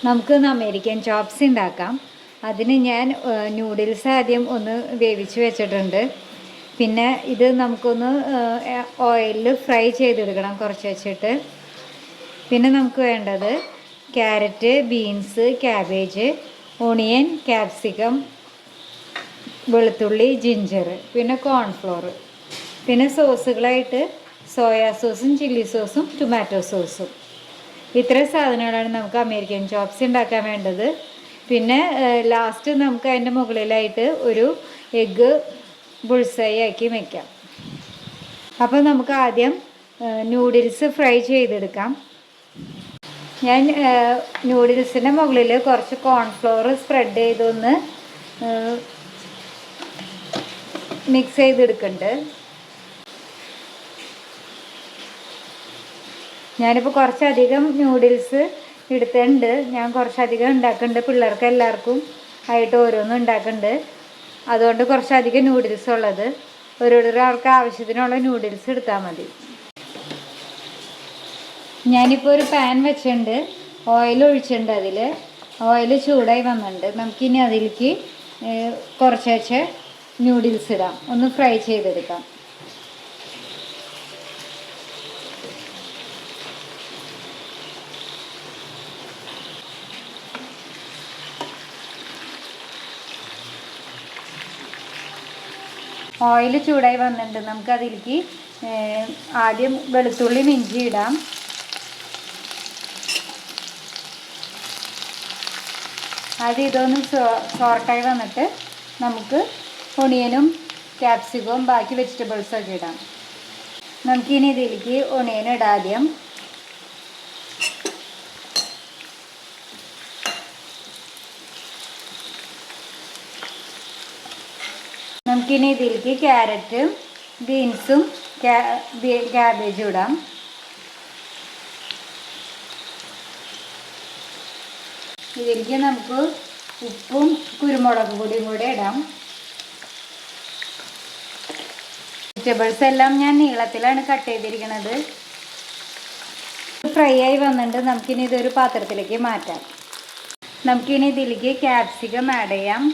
നമുക്കൊന്ന് American chops ഉണ്ടാക്കാം. അതിന് ഞാൻ നൂഡിൽസ് ആദ്യം ഒന്ന് വേവിച്ച് വെച്ചിട്ടുണ്ട്. പിന്നെ ഇത് നമുക്കൊന്ന് ഓയിലിൽ ഫ്രൈ ചെയ്തെടുക്കണം കുറച്ച് വെച്ചിട്ട്. പിന്നെ നമുക്ക് വേണ്ടത് carrot, beans, cabbage, onion, capsicum, വെളുത്തുള്ളി, ജിഞ്ചർ, പിന്നെ കോൺഫ്ലോർ, പിന്നെ സോസുകളായിട്ട് സോയാ സോസും ചില്ലി സോസും ടൊമാറ്റോ സോസും. ഇത്രയും സാധനങ്ങളാണ് നമുക്ക് അമേരിക്കൻ ചോപ്സ് ഉണ്ടാക്കാൻ വേണ്ടത്. പിന്നെ ലാസ്റ്റ് നമുക്ക് അതിൻ്റെ മുകളിലായിട്ട് ഒരു എഗ്ഗ് ബുൾസൈ ആക്കി വയ്ക്കാം. അപ്പോൾ നമുക്ക് ആദ്യം നൂഡിൽസ് ഫ്രൈ ചെയ്തെടുക്കാം. ഞാൻ നൂഡിൽസിൻ്റെ മുകളിൽ കുറച്ച് കോൺഫ്ലോർ സ്പ്രെഡ് ചെയ്തൊന്ന് മിക്സ് ചെയ്തെടുക്കുന്നുണ്ട്. ഞാനിപ്പോൾ കുറച്ചധികം നൂഡിൽസ് എടുത്തിട്ടുണ്ട്. ഞാൻ കുറച്ചധികം ഉണ്ടാക്കുന്നുണ്ട്. പിള്ളേർക്ക് എല്ലാവർക്കും ആയിട്ട് ഓരോന്നും ഉണ്ടാക്കുന്നുണ്ട്. അതുകൊണ്ട് കുറച്ചധികം നൂഡിൽസ് ഉള്ളത് ഓരോരുത്തർക്ക് ആവശ്യത്തിനുള്ള നൂഡിൽസ് എടുത്താൽ മതി. ഞാനിപ്പോൾ ഒരു പാൻ വെച്ചിട്ടുണ്ട്, ഓയിൽ ഒഴിച്ചിട്ടുണ്ട്. അതിൽ ഓയിൽ ചൂടായി വന്നിട്ടുണ്ട്. നമുക്കിനി അതിലേക്ക് കുറച്ച് നൂഡിൽസ് ഇടാം, ഒന്ന് ഫ്രൈ ചെയ്തെടുക്കാം. ഓയിൽ ചൂടായി വന്നിട്ടുണ്ട്. നമുക്കതിലേക്ക് ആദ്യം വെളുത്തുള്ളി ഇഞ്ചി ഇടാം. ആദ്യം ഇതൊന്ന് സോർട്ടായി വന്നിട്ട് നമുക്ക് ഒണിയനും ക്യാപ്സിക്കവും ബാക്കി വെജിറ്റബിൾസൊക്കെ ഇടാം. നമുക്കിനി ഇതിലേക്ക് ഒണിയൻ ഇടാം ആദ്യം. നമുക്കിനി ഇതിലേക്ക് ക്യാരറ്റും ബീൻസും ക്യാബേജും ഇടാം. ഇതിലേക്ക് നമുക്ക് ഉപ്പും കുരുമുളക് പൊടിയും കൂടെ ഇടാം. വെജിറ്റബിൾസ് എല്ലാം ഞാൻ നീളത്തിലാണ് കട്ട് ചെയ്തിരിക്കുന്നത്. ഫ്രൈ ആയി വന്നിട്ട് നമുക്കിനി ഇതൊരു പാത്രത്തിലേക്ക് മാറ്റാം. നമുക്കിനി ഇതിലേക്ക് ക്യാപ്സിക്കം ആഡ് ചെയ്യാം.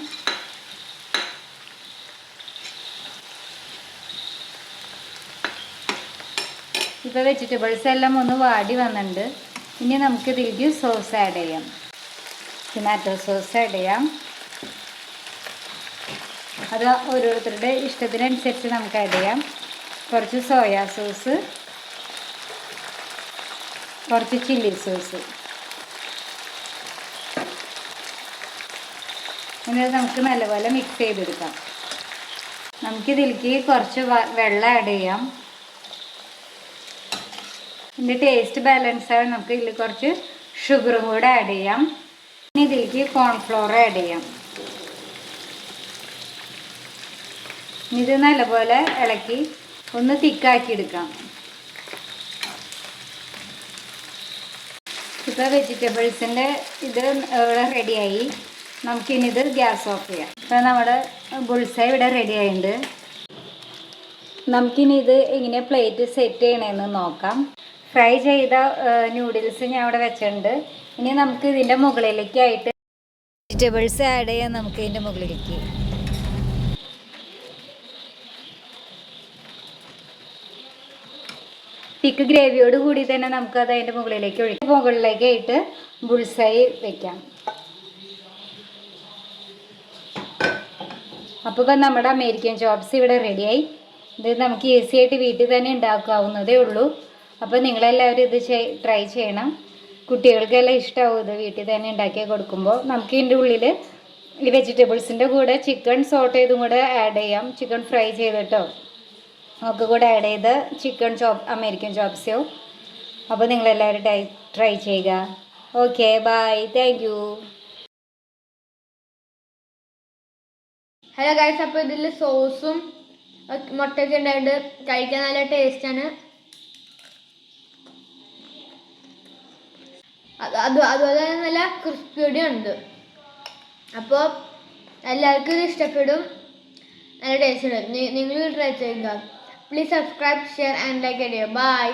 ഇപ്പോൾ വെജിറ്റബിൾസ് എല്ലാം ഒന്ന് വാടി വന്നിട്ടുണ്ട്. ഇനി നമുക്കിതിലേക്ക് സോസ് ആഡ് ചെയ്യാം. ടൊമാറ്റോ സോസ് ആഡ് ചെയ്യാം. അത് ഓരോരുത്തരുടെ ഇഷ്ടത്തിനനുസരിച്ച് നമുക്ക് ആഡ് ചെയ്യാം. കുറച്ച് സോയാ സോസ്, കുറച്ച് ചില്ലി സോസ്. ഇനി നമുക്ക് നല്ലപോലെ മിക്സ് ചെയ്തെടുക്കാം. നമുക്കിതിലേക്ക് കുറച്ച് വെള്ളം ആഡ് ചെയ്യാം. ഇതിൻ്റെ ടേസ്റ്റ് ബാലൻസ് ആയി നമുക്ക് ഇതിൽ കുറച്ച് ഷുഗറും കൂടെ ആഡ് ചെയ്യാം. ഇനി ഇതിലേക്ക് കോൺഫ്ലോർ ആഡ് ചെയ്യാം. ഇത് നല്ലപോലെ ഇളക്കി ഒന്ന് തിക്കാക്കി എടുക്കാം. ഇപ്പോൾ വെജിറ്റബിൾസിൻ്റെ ഇത് ഇവിടെ റെഡിയായി. നമുക്കിനി ഇത് ഗ്യാസ് ഓഫ് ചെയ്യാം. ഇപ്പോൾ നമ്മുടെ ബുൾസൈ ഇവിടെ റെഡി ആയിട്ടുണ്ട്. നമുക്കിനി ഇത് എങ്ങനെ പ്ലേറ്റ് സെറ്റ് ചെയ്യണമെന്ന് നോക്കാം. ഫ്രൈ ചെയ്ത നൂഡിൽസ് ഞാൻ ഇവിടെ വെച്ചിട്ടുണ്ട്. ഇനി നമുക്ക് ഇതിൻ്റെ മുകളിലേക്കായിട്ട് വെജിറ്റബിൾസ് ആഡ് ചെയ്യാം. നമുക്ക് ഇതിൻ്റെ മുകളിലേക്ക് തിക്ക് ഗ്രേവിയോട് കൂടി തന്നെ നമുക്കത് അതിൻ്റെ മുകളിലേക്ക് ഒഴിക്കാം. മുകളിലേക്കായിട്ട് ബുൾസൈ വെക്കാം. അപ്പോൾ ഇപ്പം നമ്മുടെ അമേരിക്കൻ ചോപ്സ് ഇവിടെ റെഡിയായി. ഇത് നമുക്ക് ഈസി ആയിട്ട് വീട്ടിൽ തന്നെ ഉണ്ടാക്കാവുന്നതേ ഉള്ളൂ. അപ്പോൾ നിങ്ങളെല്ലാവരും ഇത് ട്രൈ ചെയ്യണം. കുട്ടികൾക്കെല്ലാം ഇഷ്ടമാവും ഇത് വീട്ടിൽ തന്നെ ഉണ്ടാക്കി കൊടുക്കുമ്പോൾ. നമുക്ക് ഇതിൻ്റെ ഉള്ളിൽ ഈ വെജിറ്റബിൾസിൻ്റെ കൂടെ ചിക്കൻ സോട്ട് ചെയ്തും കൂടെ ആഡ് ചെയ്യാം. ചിക്കൻ ഫ്രൈ ചെയ്തിട്ടോ ഒക്കെ കൂടെ ആഡ് ചെയ്ത് ചിക്കൻ അമേരിക്കൻ ചോപ്സോ. അപ്പോൾ നിങ്ങളെല്ലാവരും ട്രൈ ചെയ്യുക. Okay, bye, thank you. Hello guys, അപ്പോൾ ഇതിൽ സോസും മുട്ടയൊക്കെ ഉണ്ടായിട്ട് കഴിക്കാൻ നല്ല ടേസ്റ്റാണ്. അതുപോലെ തന്നെ നല്ല ക്രിസ്പിയോടെ ഉണ്ട്. അപ്പോൾ എല്ലാവർക്കും ഇത് ഇഷ്ടപ്പെടും. നല്ല ടേസ്റ്റ് ഉണ്ട്. നിങ്ങൾ ട്രൈ ചെയ്യുക. Please subscribe, share and like. By.